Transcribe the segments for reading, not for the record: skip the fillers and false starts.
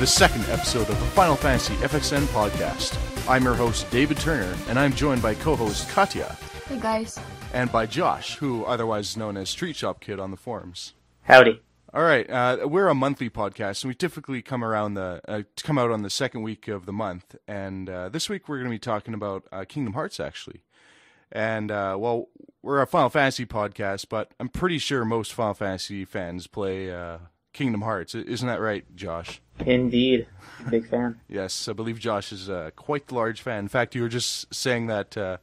the second episode of the Final Fantasy FXN podcast. I'm your host, David Turner, and I'm joined by co-host Katya. Hey guys. And by Josh, who otherwise is known as Street Shop Kid on the forums. Howdy. All right, we're a monthly podcast, and we typically come out on the second week of the month. And this week we're going to be talking about Kingdom Hearts, actually. And well, we're a Final Fantasy podcast, but I'm pretty sure most Final Fantasy fans play Kingdom Hearts. Isn't that right, Josh? Indeed. Big fan. Yes, I believe Josh is quite the large fan. In fact, you were just saying that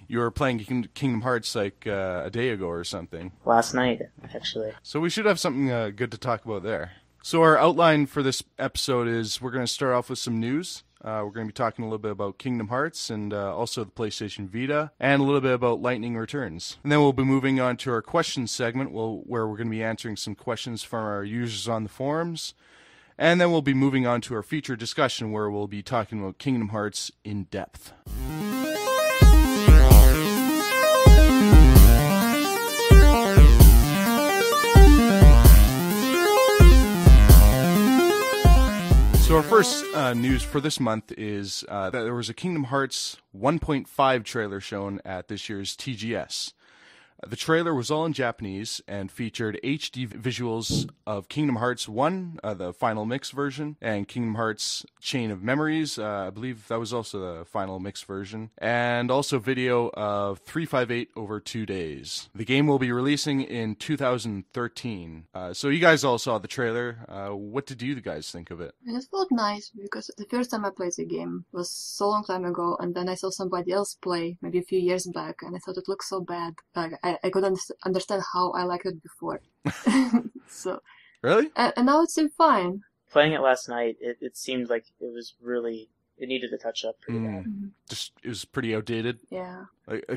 you were playing Kingdom Hearts like a day ago or something. Last night, actually. So we should have something good to talk about there. So our outline for this episode is we're going to start off with some news. We're going to be talking a little bit about Kingdom Hearts and also the PlayStation Vita, and a little bit about Lightning Returns. And then we'll be moving on to our questions segment, where we're going to be answering some questions from our users on the forums. And then we'll be moving on to our feature discussion, where we'll be talking about Kingdom Hearts in depth. So our first news for this month is that there was a Kingdom Hearts 1.5 trailer shown at this year's TGS. The trailer was all in Japanese and featured HD visuals of Kingdom Hearts 1, the final mix version, and Kingdom Hearts Chain of Memories. I believe that was also the final mix version. And also video of 358 over 2 days. The game will be releasing in 2013. So you guys all saw the trailer. What did you guys think of it? And it felt nice because the first time I played the game was so long time ago, and then I saw somebody else play maybe a few years back, and I thought it looked so bad. I couldn't understand how I liked it before. So really? And now it seemed fine. Playing it last night, it seemed like it needed to touch up pretty bad. Just it was pretty outdated. Yeah.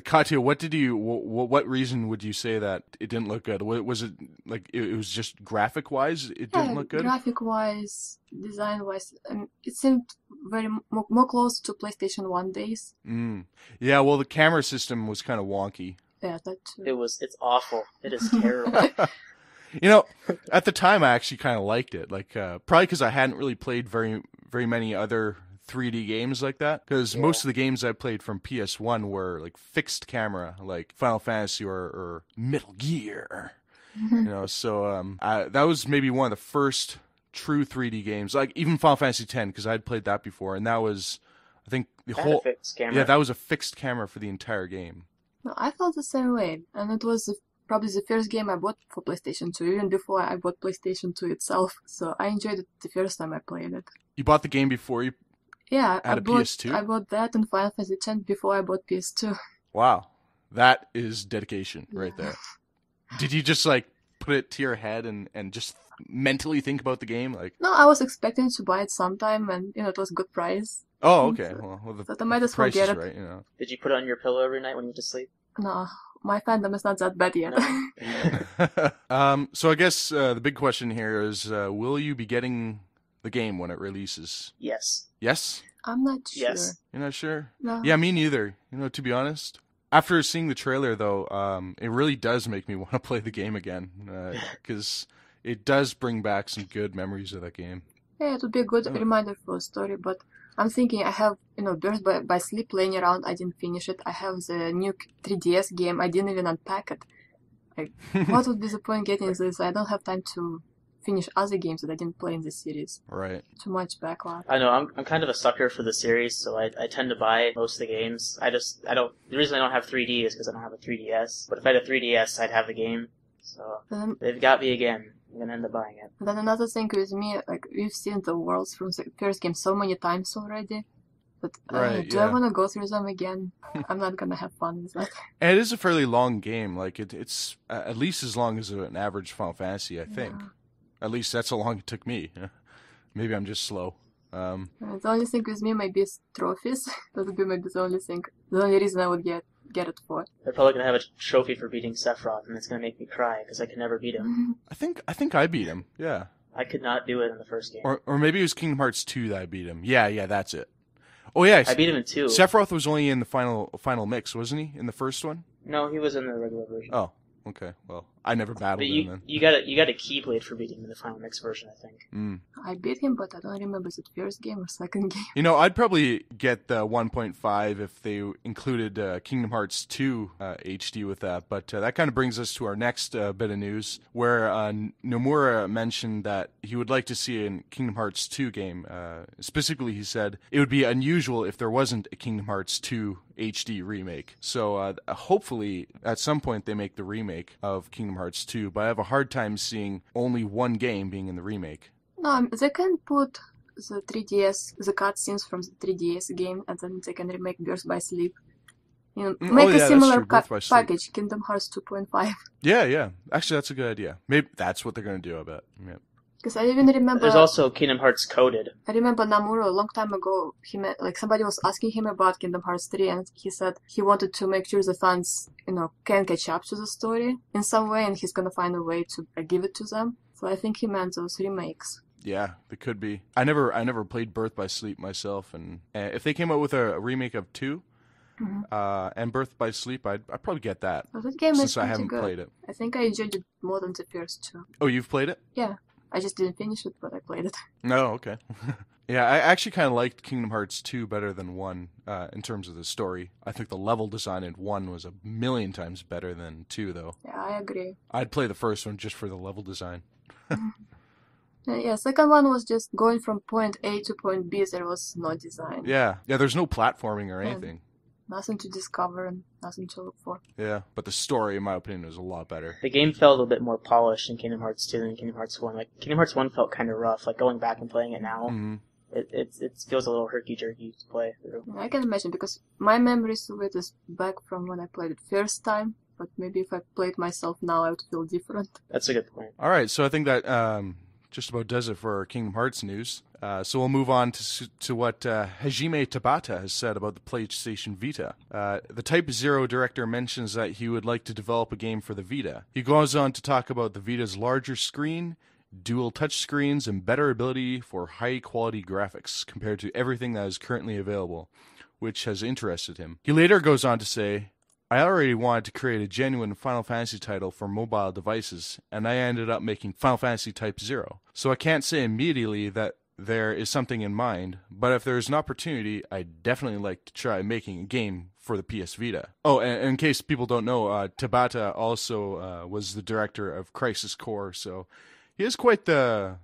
Katya, what reason would you say that it didn't look good? Was it like it was just graphic wise it didn't look good? Graphic wise, design wise, it seemed very more close to PlayStation 1 days. Yeah, well the camera system was kind of wonky. Yeah, that too. It's awful. It is terrible. You know, at the time I actually kind of liked it. Like probably because I hadn't really played very many other 3D games like that. Because most of the games I played from PS1 were like fixed camera, like Final Fantasy or Metal Gear. You know, so that was maybe one of the first true 3D games. Like even Final Fantasy X, because I'd played that before, and that was, I think that was a fixed camera for the entire game. No, I felt the same way, and it was probably the first game I bought for PlayStation 2, even before I bought PlayStation 2 itself. So I enjoyed it the first time I played it. You bought the game before you had a PS2? I bought that and Final Fantasy X before I bought PS2. Wow, that is dedication right there. Did you just like put it to your head and just mentally think about the game? Like, no, I was expecting to buy it sometime, and it was a good price. Oh, okay. So, well I might as well get it. Right, you know. Did you put it on your pillow every night when you went to sleep? No, my fandom is not that bad yet. No. So I guess the big question here is, will you be getting the game when it releases? Yes. Yes? I'm not sure. Yes. You're not sure? No. Yeah, me neither. You know, to be honest. After seeing the trailer, though, it really does make me want to play the game again, because it does bring back some good memories of that game. Yeah, it would be a good reminder for a story, but I'm thinking I have, Birth by Sleep playing around, I didn't finish it. I have the new 3DS game, I didn't even unpack it. Like, what would be the point getting this? I don't have time to finish other games that I didn't play in the series. Right. Too much backlog. I know, I'm kind of a sucker for the series, so I tend to buy most of the games. The reason I don't have 3D is because I don't have a 3DS. But if I had a 3DS, I'd have the game. So, they've got me again. I'm gonna end up buying it. Then another thing with me, like, we've seen the worlds from the first game so many times already. But do I want to go through them again? I'm not gonna have fun with that. And it is a fairly long game. Like, it's at least as long as an average Final Fantasy, I think. Yeah. At least that's how long it took me. Maybe I'm just slow. The only thing with me might be trophies. That would be maybe the only thing. The only reason I would get it for. They're probably gonna have a trophy for beating Sephiroth, and it's gonna make me cry because I can never beat him. I think I beat him. Yeah. I could not do it in the first game. Or maybe it was Kingdom Hearts 2 that I beat him. Yeah, that's it. Oh yeah, I beat him in 2. Sephiroth was only in the final mix, wasn't he? In the first one? No, he was in the regular version. Oh, okay. Well, I never battled But him then. you got a Keyblade for beating him in the Final Mix version, I think. I beat him, but I don't remember is it first game or second game. You know, I'd probably get the 1.5 if they included Kingdom Hearts 2 HD with that. But that kind of brings us to our next bit of news, where Nomura mentioned that he would like to see a Kingdom Hearts 2 game. Specifically, he said it would be unusual if there wasn't a Kingdom Hearts 2 HD remake. So hopefully at some point they make the remake of Kingdom Hearts 2, but I have a hard time seeing only one game being in the remake. No, they can put the 3DS, the cutscenes from the 3DS game, and then they can remake Birth by Sleep. You know, make a similar package, Kingdom Hearts 2.5. Yeah. Actually, that's a good idea. Maybe that's what they're going to do, I bet. Yeah. Because I even remember... There's also Kingdom Hearts Coded. I remember Nomura a long time ago, somebody was asking him about Kingdom Hearts 3, and he said he wanted to make sure the fans, can catch up to the story in some way, and he's gonna find a way to give it to them. So I think he meant those remakes. Yeah, they could be. I never played Birth by Sleep myself, and if they came out with a remake of 2, and Birth by Sleep, I'd probably get that. Well, that game since is I haven't good. played it. I think I enjoyed it more than the first 2. Oh, you've played it? Yeah. I just didn't finish it, but I played it. No, okay. Yeah, I actually kind of liked Kingdom Hearts 2 better than 1 in terms of the story. I think the level design in 1 was a million times better than 2, though. Yeah, I agree. I'd play the first one just for the level design. Yeah, second one was just going from point A to point B. There was no design. Yeah, there's no platforming or anything. Nothing to discover and nothing to look for. Yeah, but the story, in my opinion, was a lot better. The game felt a little bit more polished in Kingdom Hearts 2 than Kingdom Hearts 1. Like, Kingdom Hearts 1 felt kind of rough. Like, going back and playing it now, it feels a little herky-jerky to play through. I can imagine, because my memories of it is back from when I played it first time, but maybe if I played myself now, I would feel different. That's a good point. All right, so I think that just about does it for our Kingdom Hearts news. So we'll move on to what Hajime Tabata has said about the PlayStation Vita. The Type 0 director mentions that he would like to develop a game for the Vita. He goes on to talk about the Vita's larger screen, dual touchscreens, and better ability for high-quality graphics compared to everything that is currently available, which has interested him. He later goes on to say, I already wanted to create a genuine Final Fantasy title for mobile devices, and I ended up making Final Fantasy Type 0. So I can't say immediately that there is something in mind, but if there is an opportunity, I'd definitely like to try making a game for the PS Vita. Oh, and in case people don't know, Tabata also was the director of Crisis Core, so he has quite the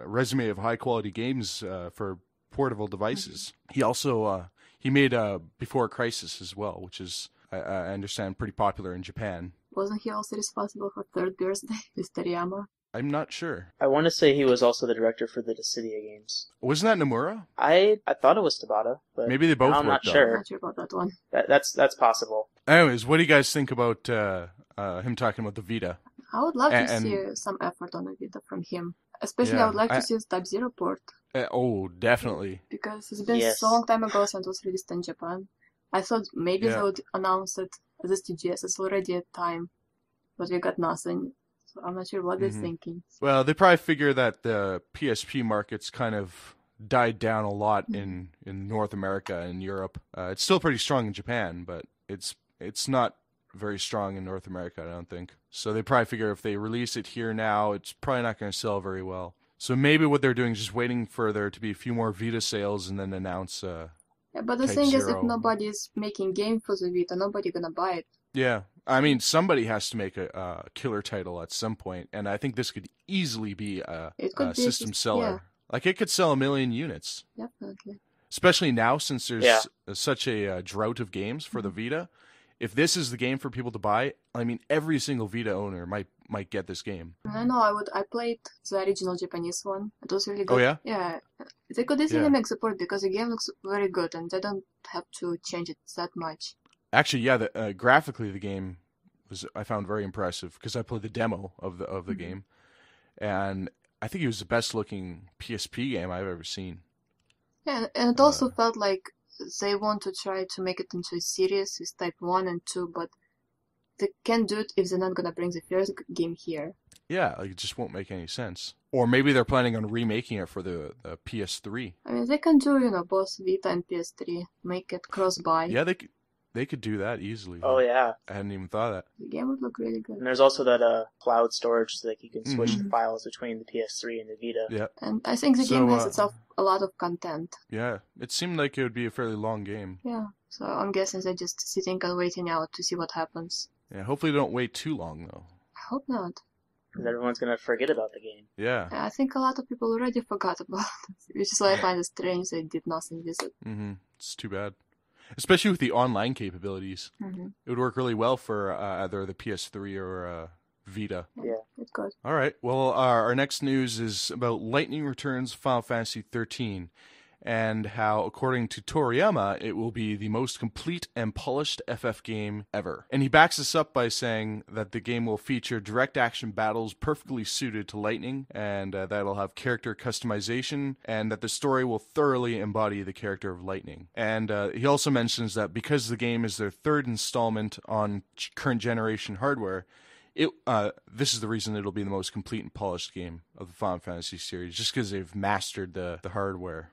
resume of high-quality games for portable devices. He also he made Before Crisis as well, which is, I understand, pretty popular in Japan. Wasn't he also responsible for Third Birthday with Toriyama? I'm not sure. I want to say he was also the director for the Dissidia games. Wasn't that Nomura? I thought it was Tabata, but maybe they both. I'm not sure. I'm not sure about that one. That's possible. Anyways, what do you guys think about him talking about the Vita? I would love to see some effort on the Vita from him. Especially, I would like to see his Type 0 port. Oh, definitely. Because it's been so long time ago since it was released in Japan. I thought maybe they would announce it as a TGS. It's already a time, but we got nothing. So I'm not sure what they're thinking. Well, they probably figure that the PSP market's kind of died down a lot in North America and Europe. It's still pretty strong in Japan, but it's not very strong in North America, I don't think. So they probably figure if they release it here now, it's probably not going to sell very well. So maybe what they're doing is just waiting for there to be a few more Vita sales and then announce yeah, but the Type thing 0. is, if nobody's making game for the Vita, nobody gonna buy it. Yeah, I mean, somebody has to make a killer title at some point, and I think this could easily be a system seller. Yeah. Like, it could sell 1 million units. Definitely. Especially now, since there's such a drought of games for the Vita. If this is the game for people to buy, I mean, every single Vita owner might get this game. I know, I played the original Japanese one. It was really good. Oh, yeah? Yeah. They could easily make support because the game looks very good and they don't have to change it that much. Actually, yeah, graphically the game I found very impressive because I played the demo of the game, and I think it was the best looking PSP game I've ever seen. Yeah, and it also felt like they want to try to make it into a series with Type 1 and 2, but they can't do it if they're not gonna bring the first game here. Yeah, like, it just won't make any sense. Or maybe they're planning on remaking it for the PS3. I mean, they can do, both Vita and PS3, make it cross-buy. Yeah, They could do that easily. Oh, yeah. I hadn't even thought of that. The game would look really good. And there's also that cloud storage so that you can switch the files between the PS3 and the Vita. Yeah. And I think the game has itself a lot of content. Yeah. It seemed like it would be a fairly long game. Yeah. So I'm guessing they're just sitting and waiting out to see what happens. Yeah, hopefully they don't wait too long, though. I hope not. Because everyone's going to forget about the game. Yeah. I think a lot of people already forgot about it, which is why I find it strange they did nothing with it. It's too bad. Especially with the online capabilities. It would work really well for either the PS3 or Vita. Yeah, it could. All right. Well, our next news is about Lightning Returns Final Fantasy XIII, and how, according to Toriyama, it will be the most complete and polished FF game ever. And he backs this up by saying that the game will feature direct action battles perfectly suited to Lightning, and that it'll have character customization, and that the story will thoroughly embody the character of Lightning. And he also mentions that because the game is their third installment on current generation hardware, this is the reason it'll be the most complete and polished game of the Final Fantasy series, just because they've mastered the hardware.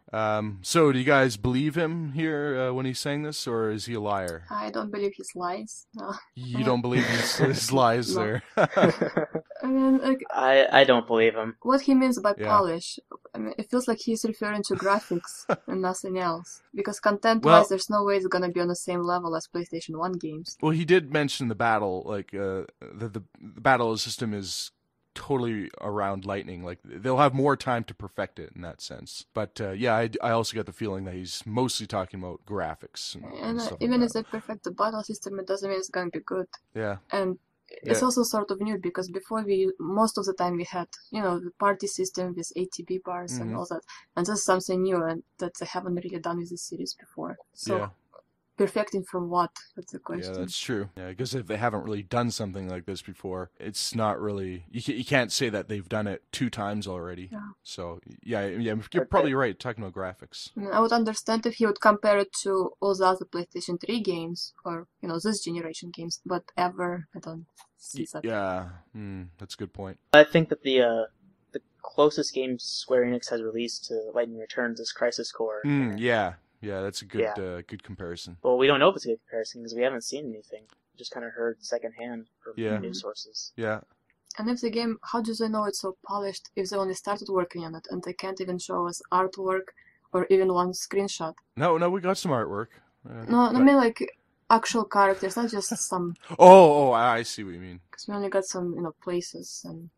So do you guys believe him here when he's saying this, or is he a liar? I don't believe his lies. No. You don't believe his lies there? I mean, like, I don't believe him. What he means by polish, I mean, it feels like he's referring to graphics and nothing else. Because content-wise, there's no way it's gonna be on the same level as PlayStation 1 games. Well, he did mention the battle, like the battle system is totally around Lightning. Like, they'll have more time to perfect it in that sense. But I also get the feeling that he's mostly talking about graphics and stuff even like if they perfect the battle system, it doesn't mean it's going to be good. Yeah. And it's also sort of new because before most of the time we had, the party system with ATB bars and all that. And this is something new and that they haven't really done with this series before. So perfecting from what? That's the question. Yeah, that's true. Yeah, I guess if they haven't really done something like this before, it's not really... You can't say that they've done it 2 times already. Yeah. So, yeah, you're probably right, talking about graphics. I would understand if he would compare it to all the other PlayStation 3 games, or, this generation games, but ever, I don't see that. Yeah, that's a good point. I think that the closest game Square Enix has released to Lightning Returns is Crisis Core. Yeah, that's a good comparison. Well, we don't know if it's a good comparison because we haven't seen anything. We just kind of heard secondhand from news sources. Yeah. And if the game, how do they know it's so polished if they only started working on it and they can't even show us artwork or even one screenshot? No, we got some artwork. I mean like actual characters, not just some... Oh, I see what you mean. Because we only got some, places and...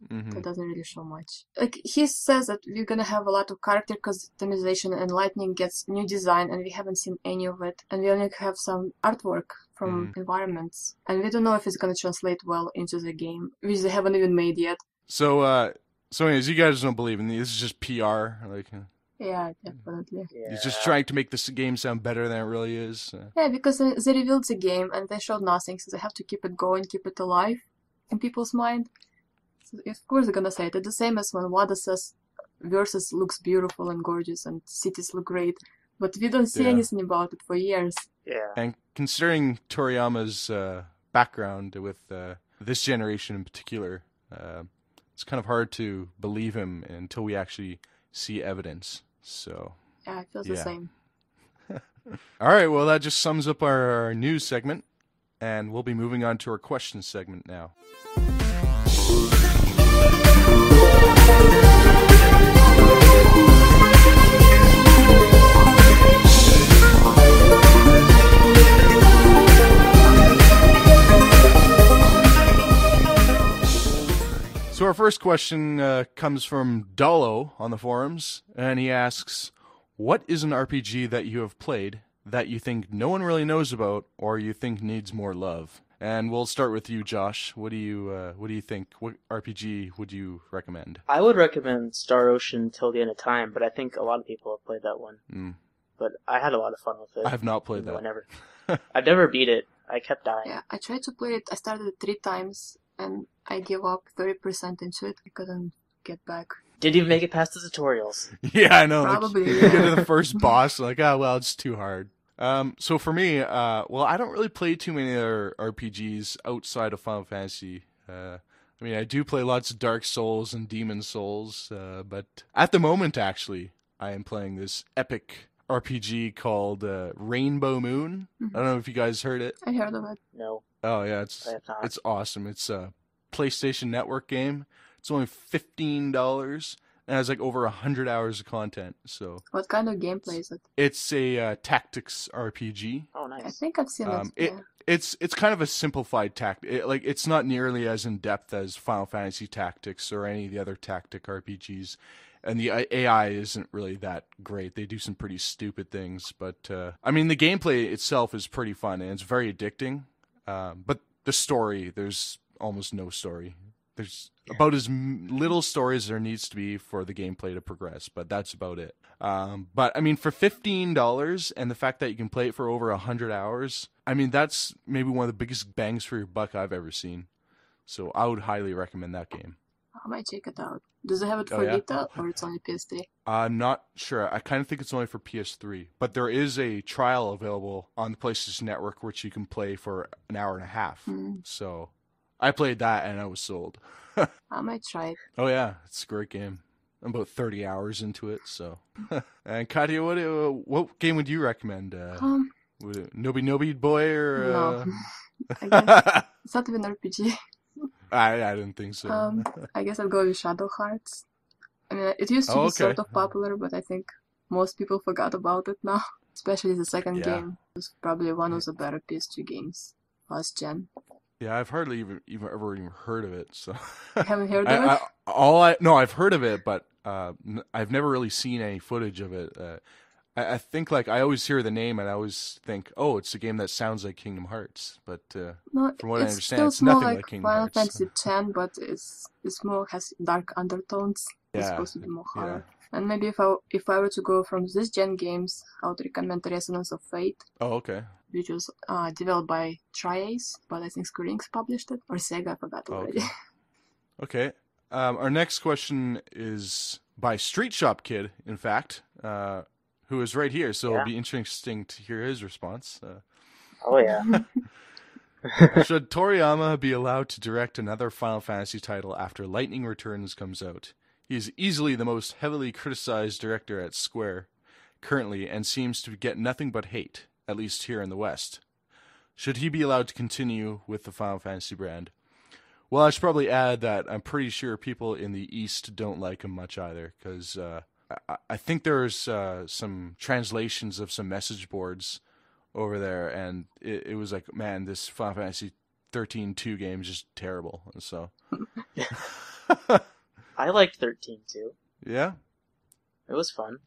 That doesn't really show much. Like, he says that we're gonna have a lot of character customization and Lightning gets new design and we haven't seen any of it. And we only have some artwork from environments. And we don't know if it's gonna translate well into the game, which they haven't even made yet. So anyways, you guys don't believe in this is just PR? Yeah, definitely. Yeah. He's just trying to make this game sound better than it really is. Yeah, because they revealed the game and they showed nothing, so they have to keep it going, keep it alive in people's mind. Of course they're gonna say it. It's the same as when Wada says Versus looks beautiful and gorgeous and cities look great, but we don't see anything about it for years. Yeah. And considering Toriyama's background with this generation in particular, it's kind of hard to believe him until we actually see evidence. So yeah, I feel the same. All right, well, that just sums up our news segment, and we'll be moving on to our questions segment now. So our first question comes from Dolo on the forums, and he asks, what is an RPG that you have played that you think no one really knows about or you think needs more love? And we'll start with you, Josh. What do you think? What RPG would you recommend? I would recommend Star Ocean Till the End of Time, but I think a lot of people have played that one. But I had a lot of fun with it. I have not played that. I've never beat it. I kept dying. Yeah, I tried to play it. I started it 3 times, and I gave up 30% into it. I couldn't get back. Didn't even make it past the tutorials. Yeah, I know. Probably. Like, you get to the first boss, like, it's too hard. So for me, I don't really play too many other RPGs outside of Final Fantasy. I do play lots of Dark Souls and Demon Souls, but at the moment, actually, I am playing this epic RPG called Rainbow Moon. I don't know if you guys heard it. I heard of it. No. Oh yeah, it's awesome. It's a PlayStation Network game. It's only $15 and has like over 100 hours of content. So what kind of gameplay is it? It's a tactics RPG. Oh, nice. I think I've seen it. It's kind of a simplified it's not nearly as in depth as Final Fantasy Tactics or any of the other tactic RPGs. And the AI isn't really that great. They do some pretty stupid things, but I mean the gameplay itself is pretty fun and it's very addicting. But the story, there's almost no story. There's about as little story as there needs to be for the gameplay to progress, but that's about it. But I mean, for $15 and the fact that you can play it for over 100 hours, I mean, that's maybe one of the biggest bangs for your buck I've ever seen. So I would highly recommend that game. I might check it out. Does it have it for Vita or it's only PS3? Not sure. I kind of think it's only for PS3. But there is a trial available on the PlayStation Network which you can play for an hour and a half. So I played that and I was sold. I might try it. Oh yeah, it's a great game. I'm about 30 hours into it, so. And Katya, what game would you recommend? Would it Nobi Boy or? No, I guess it's not even an RPG. I didn't think so. I guess I'll go with Shadow Hearts. I mean, it used to be sort of popular, but I think most people forgot about it now. Especially the second game. It was probably one of the better PS2 games last gen. Yeah, I've hardly even heard of it. So you haven't heard of it? No, I've heard of it, but I've never really seen any footage of it. I think like I always hear the name and I always think, oh, it's a game that sounds like Kingdom Hearts, but no, from what I understand, it's nothing like Kingdom Hearts. Fantasy X, but it's more has dark undertones. It's supposed to be more horror. And maybe if I were to go from this gen games, I would recommend Resonance of Fate. Oh, okay. Which was developed by Tri-Ace, but I think Square Enix published it, or Sega, I forgot already. Okay. Our next question is by Street Shop Kid, in fact, who is right here, so it'll be interesting to hear his response. Oh, yeah. Should Toriyama be allowed to direct another Final Fantasy title after Lightning Returns comes out? He is easily the most heavily criticized director at Square currently and seems to get nothing but hate, at least here in the West. Should he be allowed to continue with the Final Fantasy brand? Well, I should probably add that I'm pretty sure people in the East don't like him much either, because I think there's some translations of some message boards over there, and it was like, man, this Final Fantasy XIII 2 game is just terrible. So I liked 13 too. Yeah? It was fun.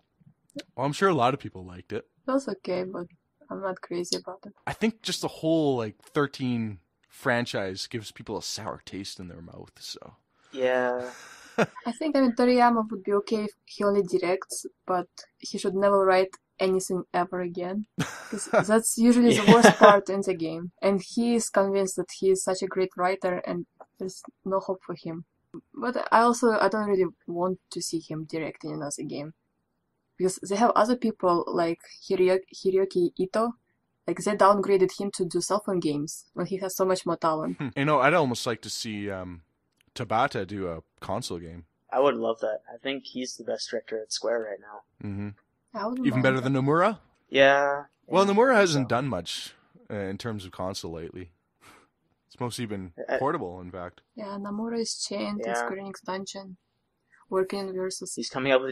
Well, I'm sure a lot of people liked it. It was okay, but I'm not crazy about it. I think just the whole 13 franchise gives people a sour taste in their mouth, so. Yeah. I think Toriyama would be okay if he only directs, but he should never write anything ever again. Because that's usually the worst part in the game. And he is convinced that he is such a great writer and there's no hope for him. But I don't really want to see him directing another game. Because they have other people like Hiroki Ito. Like, they downgraded him to do cell phone games when he has so much more talent. I'd almost like to see Tabata do a console game. I would love that. I think he's the best director at Square right now. Mm-hmm. Even better than Nomura? Yeah. Well, Nomura hasn't done much in terms of console lately. It's mostly been portable, in fact. Yeah, Nomura is chained in Square Enix Dungeon, working in Versus. He's coming up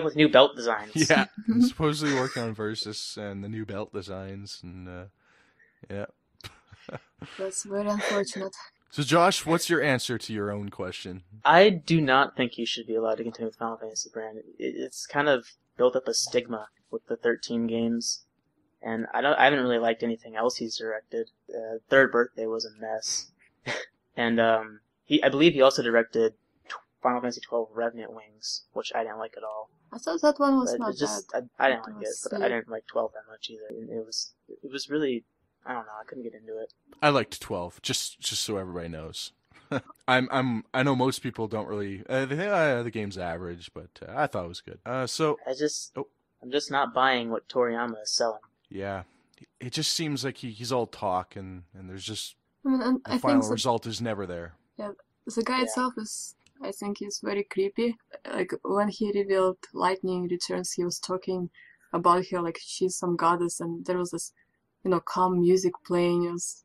with new belt designs. Yeah, he's supposedly working on Versus and the new belt designs, and yeah. That's very unfortunate. So, Josh, what's your answer to your own question? I do not think he should be allowed to continue with Final Fantasy brand. It's kind of built up a stigma with the 13 games, and I haven't really liked anything else he's directed. Third Birthday was a mess, and I believe he also directed Final Fantasy XII Revenant Wings, which I didn't like at all. I thought that one was not bad. I didn't like it, but I didn't like 12 that much either. And it was really, I don't know, I couldn't get into it. I liked 12, just so everybody knows. I know most people don't really. They think the game's average, but I thought it was good. I'm just not buying what Toriyama is selling. Yeah, it just seems like he's all talk, and there's just the final result is never there. Yeah, the guy itself is. I think he's very creepy. Like, when he revealed Lightning Returns, he was talking about her, like she's some goddess, and there was this, calm music playing. It's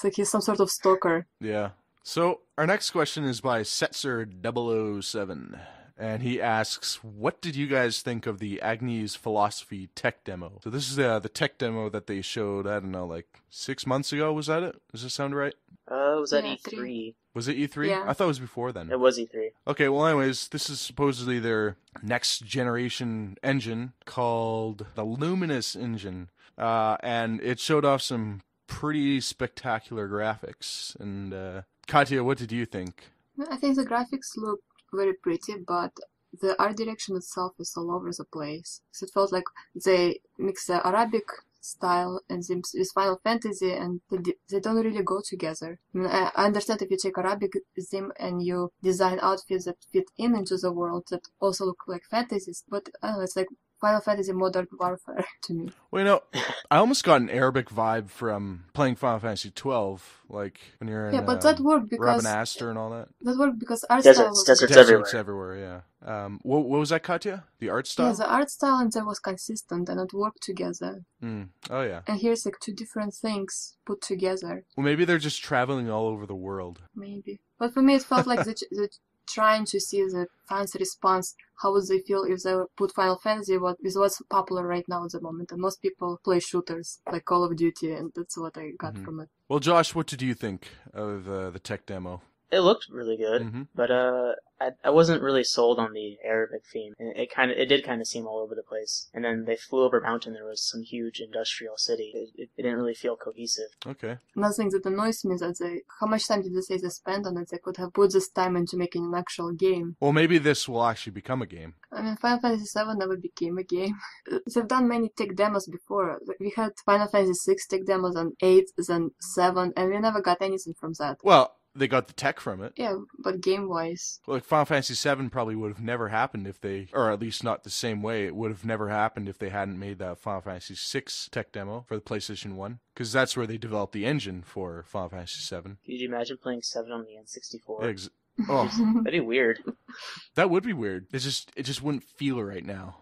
like he's some sort of stalker. Yeah. So our next question is by Setzer007. And he asks, what did you guys think of the Agnis Philosophy tech demo? So this is the tech demo that they showed, I don't know, like 6 months ago. Was that it? Does this sound right? It was at E3. 3. Was it E3? Yeah. I thought it was before then. It was E3. Okay, well anyways, this is supposedly their next generation engine called the Luminous engine. And it showed off some pretty spectacular graphics. And Katya, what did you think? I think the graphics look very pretty, but the art direction itself is all over the place. So it felt like they mix the Arabic style and with Final Fantasy, and they don't really go together. I mean, I understand if you take Arabic theme and you design outfits that fit into the world that also look like fantasies, but I don't know, it's like Final Fantasy Modern Warfare to me. Well, I almost got an Arabic vibe from playing Final Fantasy XII, like when you're in but that worked because Rabanastre and all that. That worked because art Deserts everywhere, yeah. What was that, Katya? The art style? Yeah, the art style and that was consistent and it worked together. Oh, yeah. And here's like two different things put together. Well, maybe they're just traveling all over the world. Maybe. But for me, it felt like the trying to see the fans' response. How would they feel if they put Final Fantasy with what's popular right now at the moment? And most people play shooters like Call of Duty, and that's what I got from it. Well, Josh, what did you think of the tech demo? It looked really good, but I wasn't really sold on the Arabic theme. It did kind of seem all over the place. And then they flew over a mountain. There was some huge industrial city. It didn't really feel cohesive. Okay. Another thing that annoys me is that how much time did they say they spent on it? They could have put this time into making an actual game. Well, maybe this will actually become a game. I mean, Final Fantasy VII never became a game. They've done many tech demos before. We had Final Fantasy VI tech demos and 8, then 7, and we never got anything from that. Well, they got the tech from it. Yeah, but game-wise. Well, like Final Fantasy VII probably would have never happened if they, or at least not the same way, it would have never happened if they hadn't made that Final Fantasy VI tech demo for the PlayStation 1. Because that's where they developed the engine for Final Fantasy VII. Could you imagine playing 7 on the N64? Oh, that'd be weird. That would be weird. It just wouldn't feel right now.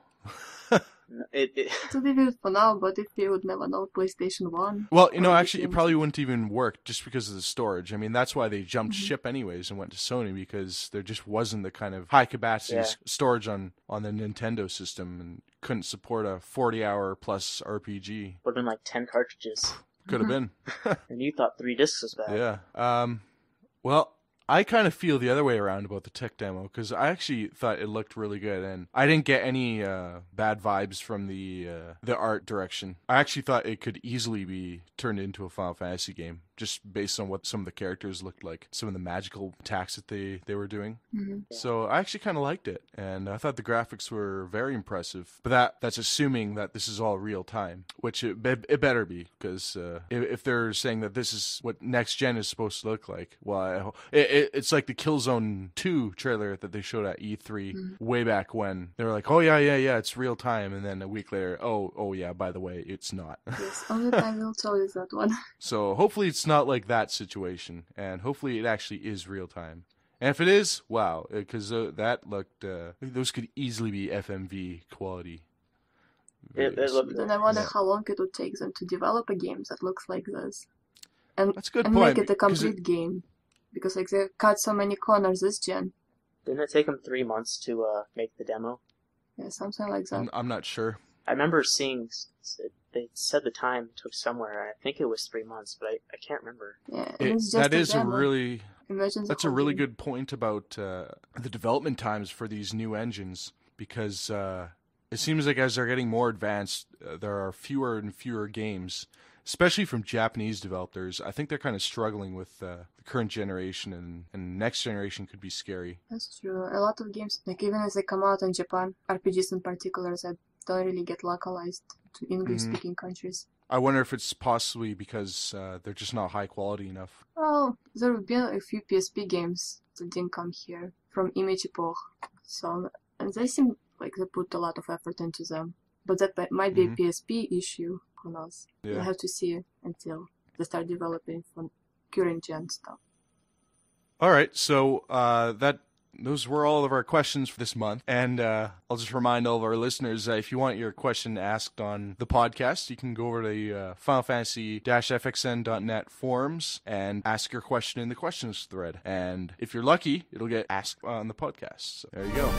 It would be weird for now, but if you would never know PlayStation 1. Well, actually, it probably wouldn't even work just because of the storage. I mean, that's why they jumped ship anyways and went to Sony, because there just wasn't the kind of high-capacity storage on the Nintendo system and couldn't support a 40-hour plus RPG. Would have been like 10 cartridges. Could have been. And you thought 3 discs was bad. Yeah. Well, I kind of feel the other way around about the tech demo, because I actually thought it looked really good, and I didn't get any bad vibes from the art direction. I actually thought it could easily be turned into a Final Fantasy game, just based on what some of the characters looked like, some of the magical attacks that they were doing. So I actually kind of liked it, and I thought the graphics were very impressive. But that's assuming that this is all real time, which it better be, because if they're saying that this is what next gen is supposed to look like, well, it's like the Killzone 2 trailer that they showed at E3 way back when. They were like, oh yeah, it's real time, and then a week later, oh yeah, by the way, it's not. Yes, only time will tell you that one. So hopefully it's not like that situation, and hopefully it actually is real time. And if it is, wow, because that looked, those could easily be FMV quality. Then I wonder how long it would take them to develop a game that looks like this. And, that's a good and point, make it a complete game. Because like they cut so many corners this gen. Didn't it take them 3 months to make the demo? Yeah, something like that. I'm not sure. I remember seeing, they said the time took somewhere, I think it was 3 months, but I can't remember. Yeah, it's just that's a really game. good point about the development times for these new engines, because it seems like as they're getting more advanced, there are fewer and fewer games, especially from Japanese developers. I think they're kind of struggling with the current generation, and next generation could be scary. That's true. A lot of games, like even as they come out in Japan, RPGs in particular, that don't really get localized to English-speaking countries. I wonder if it's possibly because they're just not high quality enough. Oh, there have been a few PSP games that didn't come here from Image Epoch, so and they seem like they put a lot of effort into them. But that might be a PSP issue. Who knows? Yeah. We'll have to see until they start developing for current gen stuff. All right, so that those were all of our questions for this month. And I'll just remind all of our listeners, if you want your question asked on the podcast, you can go over to the Final Fantasy-FXN.net forums and ask your question in the questions thread. And if you're lucky, it'll get asked on the podcast. So there you go.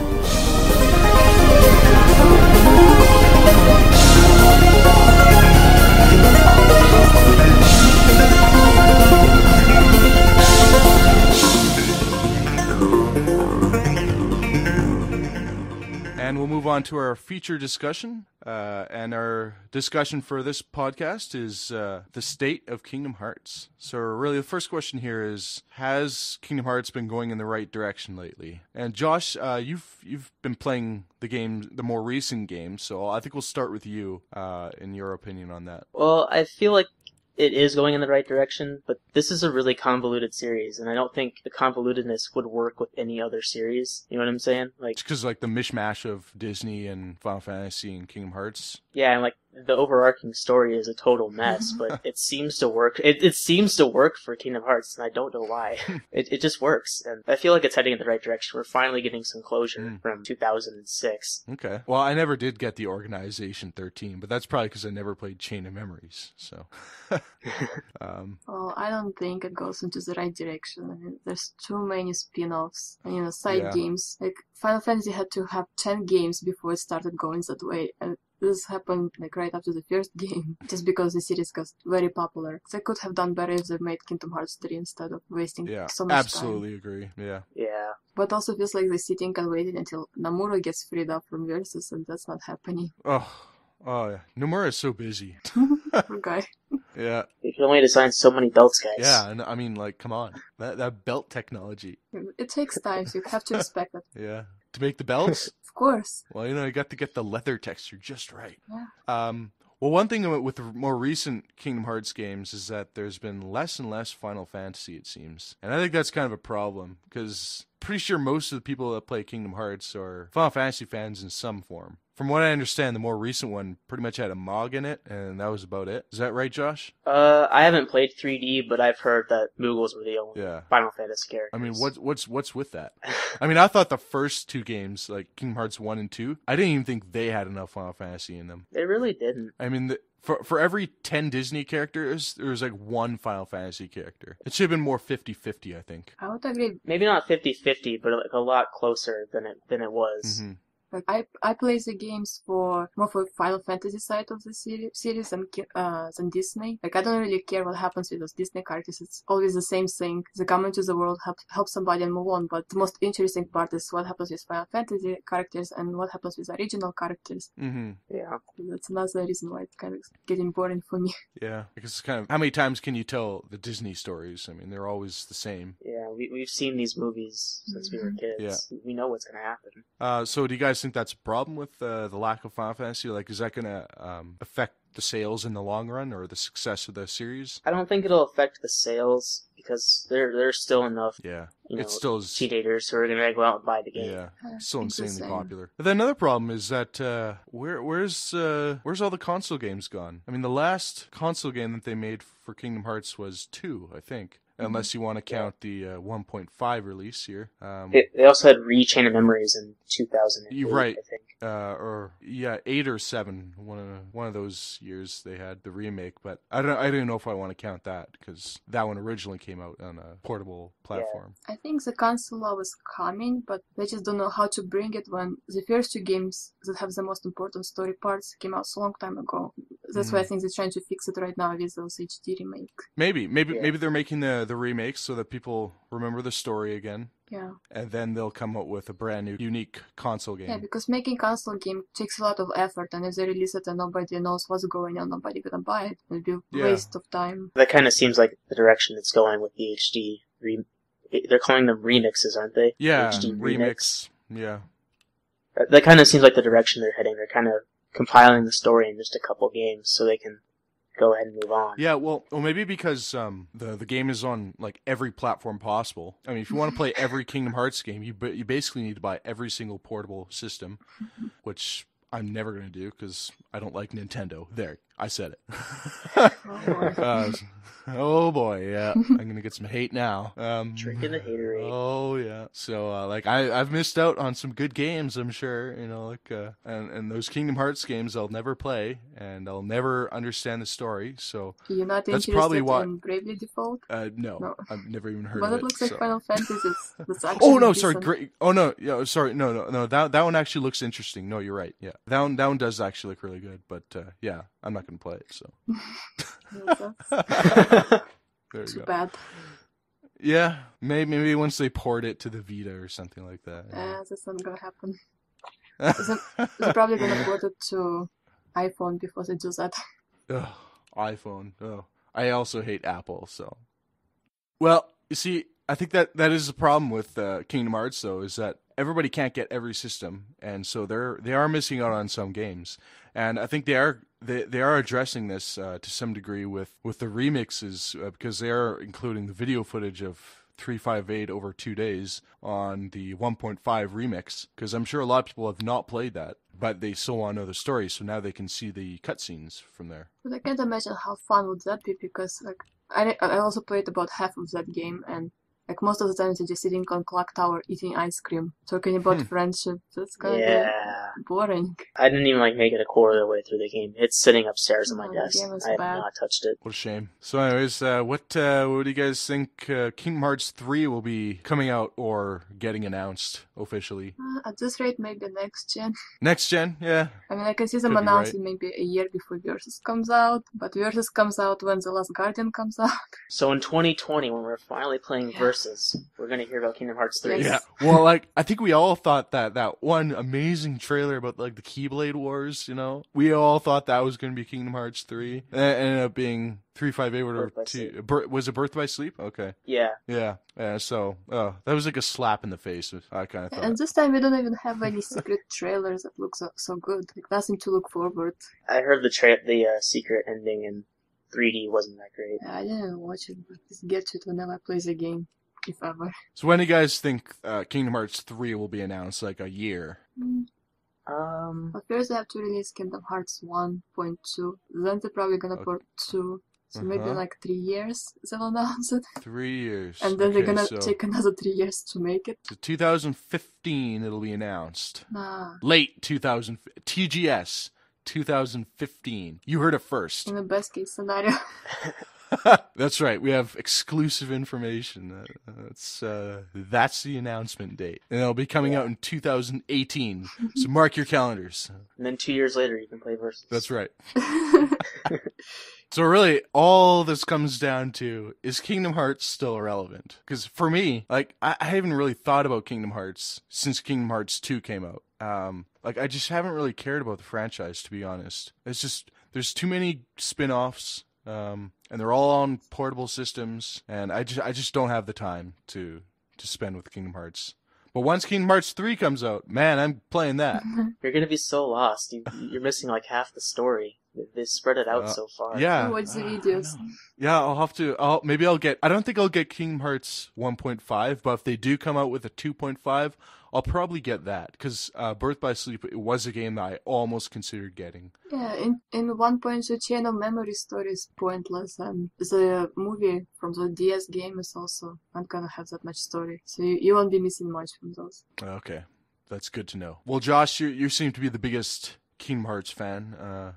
And we'll move on to our feature discussion. And our discussion for this podcast is the state of Kingdom Hearts. So really the first question here is, has Kingdom Hearts been going in the right direction lately? And Josh, you've been playing the game, the more recent games, so I think we'll start with you in your opinion on that. Well, I feel like it is going in the right direction, but this is a really convoluted series, and I don't think the convolutedness would work with any other series. You know what I'm saying? Like, it's because like the mishmash of Disney and Final Fantasy and Kingdom Hearts. Yeah, and like the overarching story is a total mess, but it seems to work. It seems to work for Kingdom Hearts, and I don't know why. It just works, and I feel like it's heading in the right direction. We're finally getting some closure from 2006. Okay. Well, I never did get the Organization 13, but that's probably because I never played Chain of Memories. So. Well, I don't think it goes into the right direction. I mean, there's too many spin-offs and side games. Like Final Fantasy had to have 10 games before it started going that way, and this happened like right after the first game, just because the series got very popular. They could have done better if they made Kingdom Hearts 3 instead of wasting so much absolutely time. Agree. Yeah. Yeah. But also feels like they're sitting and waiting until Nomura gets freed up from Versus, and that's not happening. Oh yeah. Nomura is so busy. Poor guy. Yeah. You can only design so many belts, guys. Yeah, and I mean, like, come on. That belt technology. It takes time, so you have to respect it. Yeah. To make the belts? Of course. Well, you got to get the leather texture just right. Yeah. Well, one thing with the more recent Kingdom Hearts games is that there's been less and less Final Fantasy, it seems. And I think that's kind of a problem, because pretty sure most of the people that play Kingdom Hearts are Final Fantasy fans in some form. From what I understand, the more recent one pretty much had a Mog in it, and that was about it. Is that right, Josh? I haven't played 3D, but I've heard that Moogles were the only Final Fantasy characters. I mean, what's with that? I mean, I thought the first two games, like Kingdom Hearts 1 and 2, I didn't even think they had enough Final Fantasy in them. They really didn't. I mean, for every 10 Disney characters, there was like one Final Fantasy character. It should have been more 50-50, I think. I would agree. Maybe not 50-50, but like a lot closer than it was. Mm-hmm. Like I play the games more for Final Fantasy side of the series than Disney. Like I don't really care what happens with those Disney characters. It's always the same thing. They come into the world, help somebody and move on. But the most interesting part is what happens with Final Fantasy characters and what happens with original characters. Mm-hmm. Yeah. That's another reason why it's kind of getting boring for me. Yeah, because it's kind of, how many times can you tell the Disney stories? I mean, they're always the same. Yeah, we've seen these movies since we were kids. Yeah. We know what's going to happen. So do you guys think that's a problem with the lack of Final Fantasy? Like, is that going to affect the sales in the long run or the success of the series? I don't think it'll affect the sales because there's still enough teenagers who are going to go out and buy the game. Yeah, it's still insanely popular. But then another problem is that where's all the console games gone? I mean, the last console game that they made for Kingdom Hearts was 2, I think. Unless you want to count the 1.5 release here. They also had Chain of Memories in 2008, you're right. I think. 8 or 7. One of those years they had the remake, but I don't know if I want to count that because that one originally came out on a portable platform. I think the console was coming, but they just don't know how to bring it when the first two games that have the most important story parts came out so long time ago. That's why I think they're trying to fix it right now with those HD remakes. Maybe they're making the remakes so that people remember the story again. Yeah. And then they'll come up with a brand new, unique console game. Yeah, because making console game takes a lot of effort, and if they release it and nobody knows what's going on, nobody gonna buy it. It'll be a waste of time. That kind of seems like the direction it's going with the HD. They're calling them remixes, aren't they? Yeah, HD remix. Yeah. That kind of seems like the direction they're heading. They're kind of compiling the story in just a couple games so they can go ahead and move on. Yeah, well, maybe because the game is on like every platform possible. I mean, if you want to play every Kingdom Hearts game, you basically need to buy every single portable system, which I'm never going to do because I don't like Nintendo. There, I said it. Oh boy, yeah. I'm gonna get some hate now. Drinking the haterade. Oh yeah. So I've missed out on some good games, I'm sure. And those Kingdom Hearts games I'll never play, and I'll never understand the story. So you're not that's interested probably why. in Bravely Default? No, I've never even heard but of it. But it looks like Final Fantasy. That's actually oh no, decent. sorry, great. Oh no, yeah, sorry, no. That one actually looks interesting. No, you're right. Yeah, that one does actually look really good. But yeah, I'm not gonna play it. So. There you Too go. bad. Yeah, maybe once they port it to the Vita or something like that. That's not gonna happen. They're probably gonna port it to iPhone before they do that. Ugh, iPhone. Oh, I also hate Apple. So, well, you see, I think that is the problem with Kingdom Hearts, though, is that everybody can't get every system, and so they are missing out on some games. And I think they are addressing this to some degree with the remixes because they are including the video footage of 358 over 2 days on the 1.5 remix, because I'm sure a lot of people have not played that, but they still want to know the story, so now they can see the cutscenes from there. But I can't imagine how fun would that be, because like I also played about half of that game, and like most of the time you're just sitting on Clock Tower eating ice cream, talking about friendship. That's kind of boring. I didn't even make it a quarter of the way through the game. It's sitting upstairs on my desk. I have not touched it. What a shame. So anyways, what do you guys think Kingdom Hearts 3 will be coming out or getting announced officially? At this rate, maybe next gen. Next gen, yeah. I mean, I can see them announcing maybe a year before Versus comes out, but Versus comes out when The Last Guardian comes out. So in 2020, when we're finally playing Versus, we're going to hear about Kingdom Hearts 3. Yeah. Well, I think we all thought that one amazing trailer about the Keyblade Wars, we all thought that was going to be Kingdom Hearts 3. And it ended up being 358 or 2. Was it Birth by Sleep? Okay. Yeah. Yeah. So, that was like a slap in the face, I kind of thought. And this time we don't even have any secret trailers that look so good. Like, nothing to look forward. I heard the secret ending in 3D wasn't that great. Yeah, I didn't watch it, but just get to it whenever I play the game, if ever. So when do you guys think Kingdom Hearts 3 will be announced? Like a year? But first they have to release Kingdom Hearts 1.2. Then they're probably gonna port 2. So maybe 3 years they'll announce it. 3 years. And then they're gonna take another 3 years to make it. So 2015 it'll be announced. Nah. Late 2000 TGS 2015. You heard it first. In the best case scenario. That's right. We have exclusive information. That's the announcement date, and it'll be coming out in 2018. So mark your calendars. And then 2 years later, you can play Versus. That's right. So really, all this comes down to, is Kingdom Hearts still relevant? Because for me, I haven't really thought about Kingdom Hearts since Kingdom Hearts 2 came out. I just haven't really cared about the franchise, to be honest. It's just, there's too many spin-offs. And they're all on portable systems, and I just don't have the time to spend with Kingdom Hearts. But once Kingdom Hearts 3 comes out, man, I'm playing that. You're gonna be so lost. You're missing half the story. They spread it out so far. Yeah. Watch the videos. Yeah, I'll have to. I don't think I'll get Kingdom Hearts 1.5, but if they do come out with a 2.5, I'll probably get that, because Birth by Sleep, it was a game that I almost considered getting. Yeah, in 1.2 Chain of Memory story is pointless, and the movie from the DS game is also not gonna have that much story, so you won't be missing much from those. Okay, that's good to know. Well, Josh, you seem to be the biggest Kingdom Hearts fan.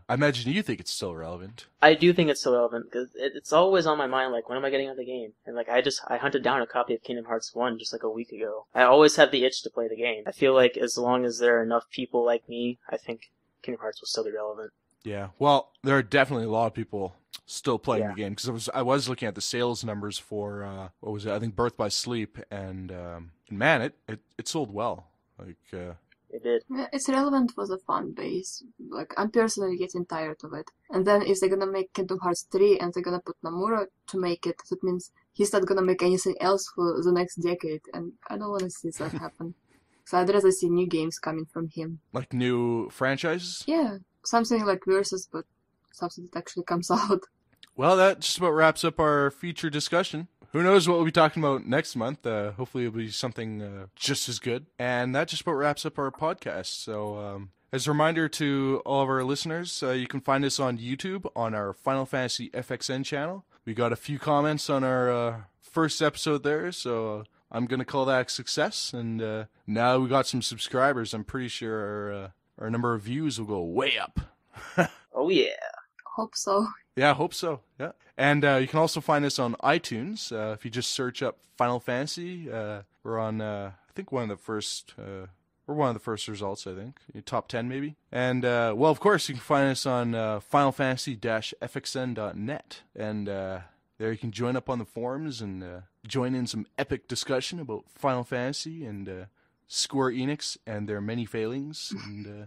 I imagine you think it's still relevant. I do think it's still relevant, because it's always on my mind, when am I getting out the game? And I hunted down a copy of Kingdom Hearts 1 just a week ago. I always have the itch to play the game. I feel like as long as there are enough people like me, I think Kingdom Hearts will still be relevant. Yeah, well, there are definitely a lot of people still playing the game, because I was looking at the sales numbers for what was it? I think Birth by Sleep, and man, it sold well. It did. Yeah, it's relevant for the fan base. I'm personally getting tired of it. And then if they're gonna make Kingdom Hearts 3 and they're gonna put Nomura to make it, that means he's not gonna make anything else for the next decade, and I don't want to see that happen. So I'd rather see new games coming from him. Like new franchises? Yeah, something like Versus, but something that actually comes out. Well, that just about wraps up our feature discussion. Who knows what we'll be talking about next month. Hopefully it'll be something just as good. And that just about wraps up our podcast. So as a reminder to all of our listeners, you can find us on YouTube on our Final Fantasy FXN channel. We got a few comments on our first episode there, so I'm going to call that a success. And now we got some subscribers. I'm pretty sure our number of views will go way up. Oh, yeah. Hope so. Yeah, I hope so. Yeah. And you can also find us on iTunes. If you just search up Final Fantasy, we're on, I think, one of the first results, I think. Top 10, maybe. And, well, of course, you can find us on finalfantasy-fxn.net. And there you can join up on the forums and join in some epic discussion about Final Fantasy and Square Enix and their many failings. And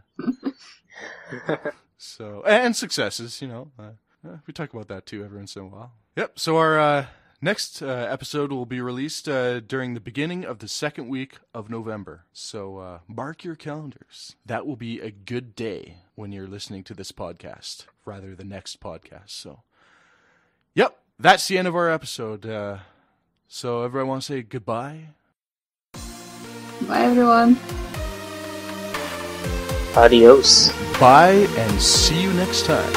so, and successes, you know. We talk about that, too, every once in a while. Yep, so our next episode will be released during the beginning of the second week of November. So mark your calendars. That will be a good day when you're listening to this podcast, rather the next podcast. So, yep, that's the end of our episode. So everyone want to say goodbye? Bye, everyone. Adios. Bye, and see you next time.